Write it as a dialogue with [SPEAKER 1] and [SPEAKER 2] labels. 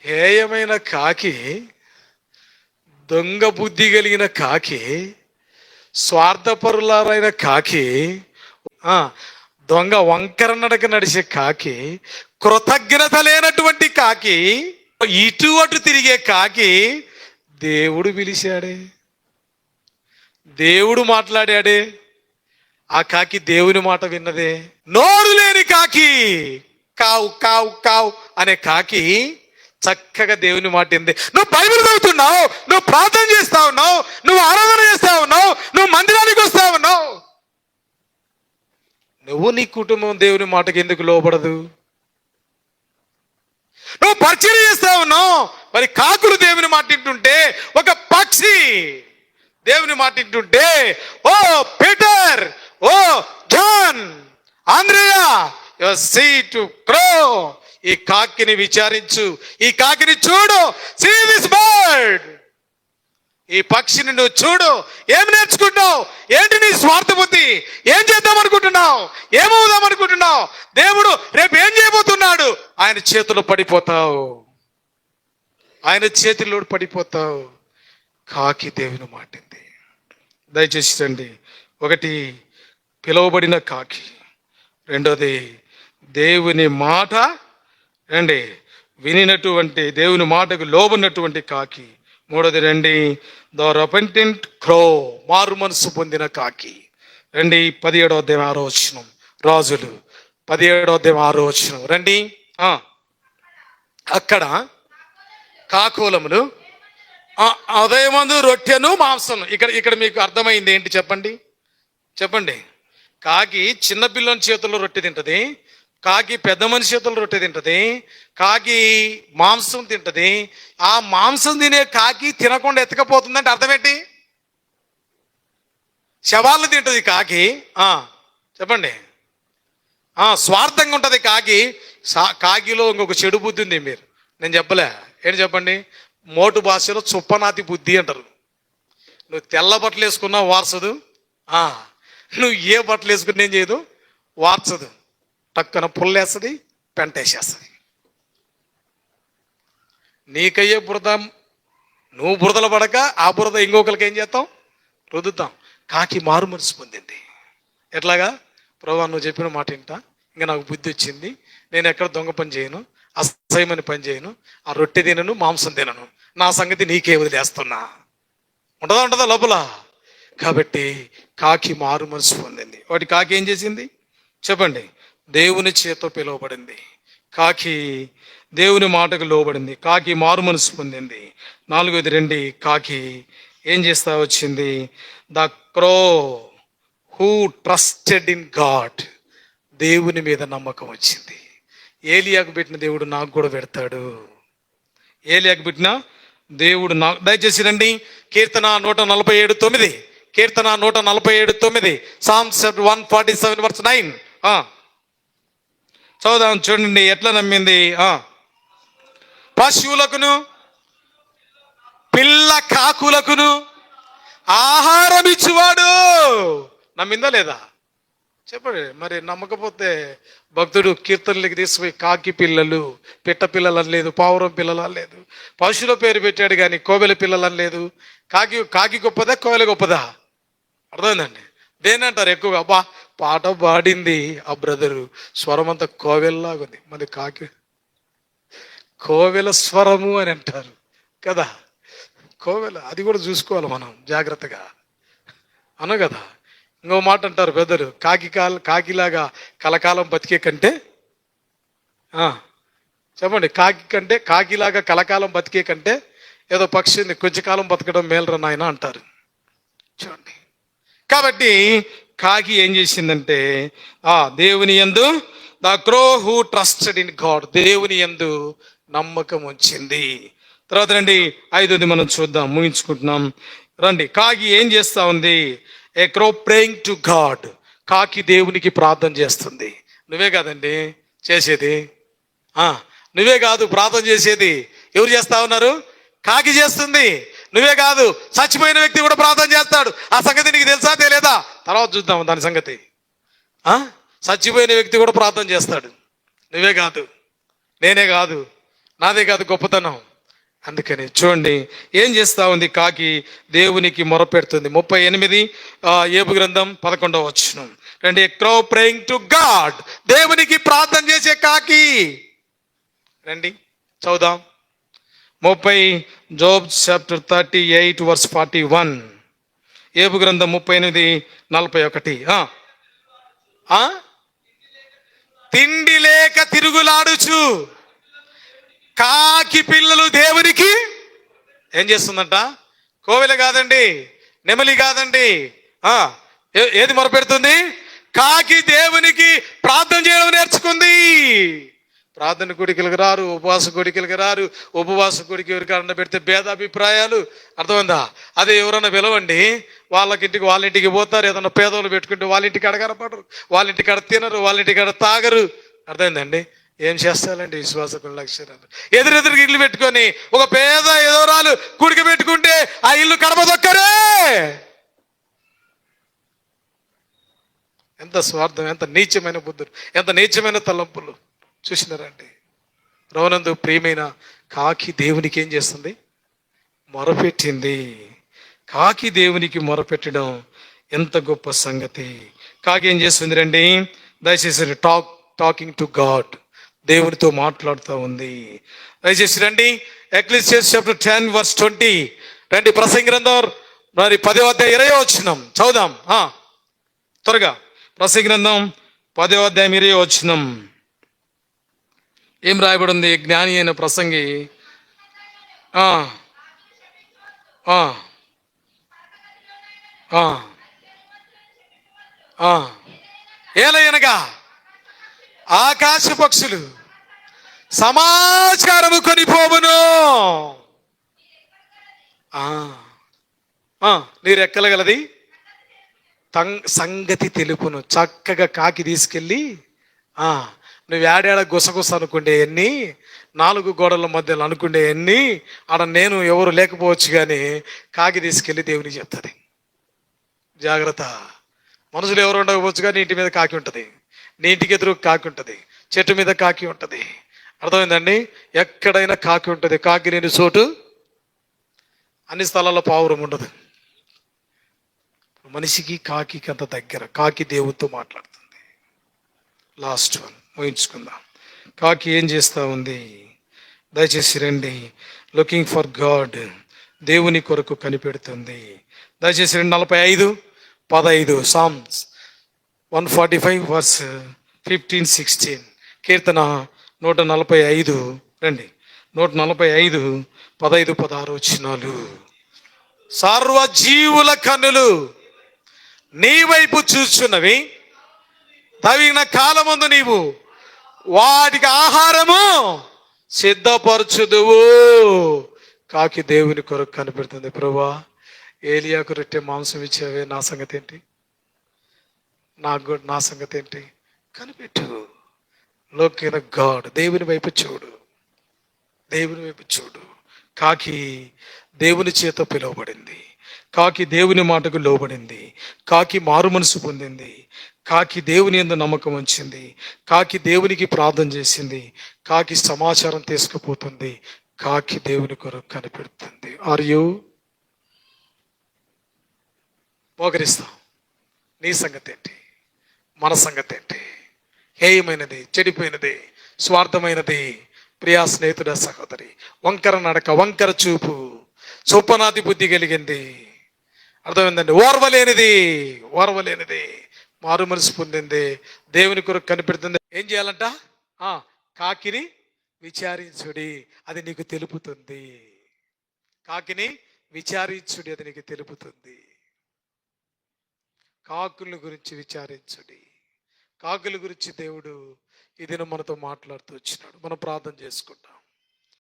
[SPEAKER 1] హేయమైన కాకి, దొంగ బుద్ధి కలిగిన కాకి, స్వార్థపరులారైన కాకి, దొంగ వంకర నడక నడిచే కాకి, కృతజ్ఞత లేనటువంటి కాకి, ఇటు అటు తిరిగే కాకి దేవుడు పిలిచాడే, దేవుడు మాట్లాడాడే. ఆ కాకి దేవుని మాట విన్నదే. నోరు లేని కాకి, కావు కావు కావు అనే కాకి చక్కగా దేవుని మాట వింది. నువ్వు బైబిల్ చదువుతున్నావు, నువ్వు ప్రార్థన చేస్తా ఉన్నావు, నువ్వు ఆరాధన చేస్తా ఉన్నావు, నువ్వు మందిరానికి వస్తా ఉన్నావు, నువ్వు నీ కుటుంబం దేవుని మాటకి ఎందుకు లోబడదు? నువ్వు పరిచయం చేస్తా ఉన్నావు, మరి కాకులు దేవుని మాట వింటుంటే, ఒక పక్షి దేవుని మాట వింటుంటే, ఓ పీటర్, ఓ జాన్, ఆంద్రియా, యువర్ సీ టు క్రో. ఈ కాకిని విచారించు, ఈ కాకిని చూడు. సీ దిస్ బర్డ్, ఈ పక్షిని నువ్వు చూడు. ఏం నేర్చుకుంటావు? ఏంటి నీ స్వార్థ బుద్ధి? ఏం చేద్దాం అనుకుంటున్నావు? ఏమవుదాం అనుకుంటున్నావు? దేవుడు రేపు ఏం చేయబోతున్నాడు? ఆయన చేతిలో పడిపోతావు, ఆయన చేతిలో పడిపోతావు. కాకి దేవుని మాటింది. దయచేసి రండి. ఒకటి పిలువబడిన కాకి, రెండోది దేవుని మాట రండి వినినటువంటి, దేవుని మాటకు లోబడినటువంటి కాకి, మూడోది రండి ద రెపెంటెంట్ క్రో, మారు మనసు పొందిన కాకి. రండి 17వ అధ్యాయం 6వ వచనం, రాజులు 17వ అధ్యాయం 6వ వచనం రండి. అక్కడ కాకోలములు ఉదయమందు రొట్టెను మాంసం. ఇక్కడ మీకు అర్థమైంది ఏంటి చెప్పండి? చెప్పండి. కాకి చిన్నపిల్లని చేతుల్లో రొట్టె తింటది, కాకి పెద్ద మనిషి చేతుల్లో రొట్టె తింటది, కాకి మాంసం తింటది. ఆ మాంసం తినే కాకి తినకుండా ఎత్తకపోతుందంటే అర్థం ఏంటి? శవాలను తింటది కాకి. చెప్పండి. స్వార్థంగా ఉంటుంది కాకి. కాకిలో ఇంకొక చెడు బుద్ధి ఉంది, నేను చెప్పలే. ఏంటి చెప్పండి? మోటు భాషలో చుప్పనాతి బుద్ధి అంటారు. నువ్వు తెల్ల బట్టలు వేసుకున్నావు వార్చదు, నువ్వు ఏ బట్టలు వేసుకుని ఏం చేయదు, వార్చదు. టక్కన పుల్లేస్తుంది, పెంటేసేస్తుంది. నీకయ్యే బురద నువ్వు బురదలు పడక ఆ బురద ఇంకొకరికి ఏం చేస్తాం, రుద్దుతాం. కాకి మారు మనసు పొందింది. ఎట్లాగా? ప్రభా నువ్వు చెప్పిన మాట వింటా, ఇంకా నాకు బుద్ధి వచ్చింది, నేను ఎక్కడ దొంగ పని చేయను, అసహ్యమని పని చేయను, ఆ రొట్టె తినను, మాంసం తినను, నా సంగతి నీకే వదిలేస్తున్నా. ఉంటుందా లోపల? కాబట్టి కాకి మారు మనసు పొందింది. వాటి కాకి ఏం చేసింది చెప్పండి? దేవుని చేత పిలువబడింది. కాకి దేవుని మాటకు లోబడింది. కాకి మారు మనసు పొందింది. 4వది రండి. కాకి ఏం చేస్తా వచ్చింది? The crow who trusted in God, దేవుని మీద నమ్మకం వచ్చింది. ఏలియాకు పెట్టిన దేవుడు నాకు కూడా పెడతాడు. ఏలియాకు పెట్టిన దేవుడు నాకు. దయచేసి రండి. కీర్తన 147:9, కీర్తన 147:9, Psalms 147:9 చదువుదాం. చూడండి ఎట్లా నమ్మింది. పశువులకును పిల్ల కాకులకును ఆహారం ఇచ్చువాడు. నమ్మిందా లేదా చెప్పండి. మరి నమ్మకపోతే భక్తుడు కీర్తనలకి తీసిపోయి కాకి పిల్లలు, పిట్ట పిల్లలు అని లేదు, పావురం పిల్లలు అని లేదు, పశువుల పేరు పెట్టాడు కానీ కోవెల పిల్లలు అని లేదు. కాకి గొప్పదా, కోవెల గొప్పదా? అర్థమైందండి? దేనంటారు ఎక్కువగా? అబ్బా పాట పాడింది ఆ బ్రదరు, స్వరం అంతా కోవెల్లాగుంది. మరి కాకి కోవెల స్వరము అని అంటారు కదా. కోవెల అది కూడా చూసుకోవాలి మనం జాగ్రత్తగా, అను కదా. ఇంకో మాట అంటారు పెద్దలు, కాకిలాగా కలకాలం బతికే కంటే చెప్పండి, కాకిలాగా కలకాలం బతికే కంటే ఏదో పక్షిని కొంచెం కాలం బతకడం మేలురా నాయన అంటారు. చూడండి. కాబట్టి కాకి ఏం చేసిందంటే దేవుని యందు, the crow who trusted in God, దేవుని యందు నమ్మకం ఉంచింది. తర్వాత రండి 5వది మనం చూద్దాం, ముగించుకుంటున్నాం రండి. కాకి ఏం చేస్తా ఉంది? ఏ క్రో ప్రేయింగ్ టు గాడ్, కాకి దేవునికి ప్రార్థన చేస్తుంది. నువ్వే కాదండి చేసేది, నువ్వే కాదు ప్రార్థన చేసేది. ఎవరు చేస్తా ఉన్నారు? కాకి చేస్తుంది. నువ్వే కాదు, చచ్చిపోయిన వ్యక్తి కూడా ప్రార్థన చేస్తాడు. ఆ సంగతి నీకు తెలుసా తెలియదా? తర్వాత చూద్దాం దాని సంగతి. చచ్చిపోయిన వ్యక్తి కూడా ప్రార్థన చేస్తాడు. నువ్వే కాదు, నేనే కాదు, నాదే కాదు గొప్పతనం. అందుకని చూడండి ఏం చేస్తా ఉంది కాకి, దేవునికి మొరపెడుతుంది. 38 ఏబు గ్రంథం 11వ వచనం. రండి, క్రో ప్రేయింగ్ టు గాడ్, దేవునికి ప్రార్థన చేసే కాకి. రండి చదుదాం. 30 జోబ్ చాప్టర్ 38 వర్స్ 41. ఏబు గ్రంథం 38:41. తిండి లేక తిరుగులాడుచు కాకి పిల్లలు దేవునికి ఏం చేస్తుందంట? కోవెల కాదండి, నెమలి కాదండి, ఏది మొరపెడుతుంది? కాకి దేవునికి ప్రార్థన చేయడం నేర్చుకుంది. ప్రార్థన కొడికలకు రారు, ఉపవాస కొడికలకు రారు. ఉపవాస కొడికి ఎవరికి అన్న పెడితే భేదాభిప్రాయాలు. అర్థమైందా? అదే ఎవరన్నా పిలవండి, వాళ్ళ ఇంటికి పోతారు. ఏదన్నా పేదోళ్ళు పెట్టుకుంటే వాళ్ళ ఇంటికి అడగనపడరు, వాళ్ళ ఇంటికి అడ తినరు, వాళ్ళ ఇంటికి అడ తాగరు. అర్థమైందండి? ఏం చేస్తారండి విశ్వాసకుల లక్షణాలు? ఎదురెదురు ఇల్లు పెట్టుకొని ఒక పేద ఎదోరాలు కుడికి పెట్టుకుంటే ఆ ఇల్లు కడపదొక్కరే. ఎంత స్వార్థం, ఎంత నీచమైన బుద్ధులు, ఎంత నీచమైన తలంపులు చూసినారండి. రవనందు ప్రియమైన కాకి దేవునికి ఏం చేస్తుంది? మొరపెట్టింది. కాకి దేవునికి మొరపెట్టడం ఎంత గొప్ప సంగతి. కాకి ఏం చేస్తుంది రండి? దయచేసి టాకింగ్ టు గాడ్, దేవునితో మాట్లాడుతూ ఉంది. దయచేసి రండి, ఎక్లీసియాస్ చాప్టర్ 10 వర్స్ 20. రండి, ప్రసంగి గ్రంథం మరి 10వ అధ్యాయం 20వ వచనం చదువుదాం త్వరగా. ప్రసంగి గ్రంథం 10వ అధ్యాయం 20వ వచనం ఏం రాయబడి ఉంది? జ్ఞాని అయిన ప్రసంగి ఏలయనగా ఆకాశ పక్షులు సమాచారము కొనిపోవును, నీరెక్కలగలది సంగతి తెలుపును. చక్కగా కాకి తీసుకెళ్ళి నువ్వు ఏడాడ గుసగుస అనుకుంటే ఎన్ని, 4 గోడల మధ్యలో అనుకుంటే ఎన్ని, ఆడ నేను ఎవరు లేకపోవచ్చు, కానీ కాకి తీసుకెళ్ళి దేవునికి చెప్తుంది. జాగ్రత్త, మనుషులు ఎవరు ఉండకపోవచ్చు, కానీ ఇంటి మీద కాకి ఉంటుంది, నీ ఇంటికి ఎదురు కాకి ఉంటుంది, చెట్టు మీద కాకి ఉంటుంది. అర్థమైందండి? ఎక్కడైనా కాకి ఉంటుంది. కాకి లేని చోటు అన్ని స్థలాల్లో పావురం ఉండదు. మనిషికి కాకి అంత దగ్గర. కాకి దేవునితో మాట్లాడుతుంది. లాస్ట్ వన్ ఊహించుకుందాం. కాకి ఏం చేస్తూ ఉంది? దయచేసి రండి, లుకింగ్ ఫర్ గాడ్, దేవుని కొరకు కనిపెడుతుంది. దయచేసి రండి, 45:15 సామ్స్ 145 వర్స్ 15-16. కీర్తన 145. రండి, 145 15-16 వచనాలు. సర్వజీవుల కన్నులు నీ వైపు చూచున్నవి, తగిన కాలమందు నీవు వాటికి ఆహారము సిద్ధపరచుదువు. కాకి దేవుని కొరకు కనిపెడుతుంది. ప్రభువా, ఏలియాకు రొట్టె మాంసం ఇచ్చేవే, నా సంగతి ఏంటి? నా సంగతి ఏంటి? కనిపెట్టు. లుక్ ఇన్ గాడ్, దేవుని వైపు చూడు, దేవుని వైపు చూడు. కాకి దేవుని చేత పిలువబడింది. కాకి దేవుని మాటకు లోబడింది. కాకి మారు మనసు పొందింది. కాకి దేవుని యందు నమ్మకం ఉంచింది. కాకి దేవునికి ప్రార్థన చేసింది. కాకి సమాచారం తీసుకుపోతుంది. కాకి దేవుని కొరకు కనిపెడుతుంది. Are you? మోకరిస్తాం. నీ సంగతి ఏంటి? మన సంగతి ఏంటి? హేయమైనది, చెడిపోయినది, స్వార్థమైనది, ప్రియా స్నేహితుడ, సహోదరి, వంకర నడక, వంకర చూపు, చొప్పనాది బుద్ధి కలిగింది. అర్థమైందండి? ఓర్వలేనిది, మారు మనసు పొందింది, దేవుని కొరకు కనిపెడుతుంది. ఏం చేయాలంట? కాకిని విచారించుడి, అది నీకు తెలుపుతుంది. కాకిని విచారించుడి, అది నీకు తెలుపుతుంది. కాకుల గురించి విచారించుడి. కాకుల గురించి దేవుడు ఈ దినం మనతో మాట్లాడుతూ వచ్చినాడు. మనం ప్రార్థన చేసుకుంటాం.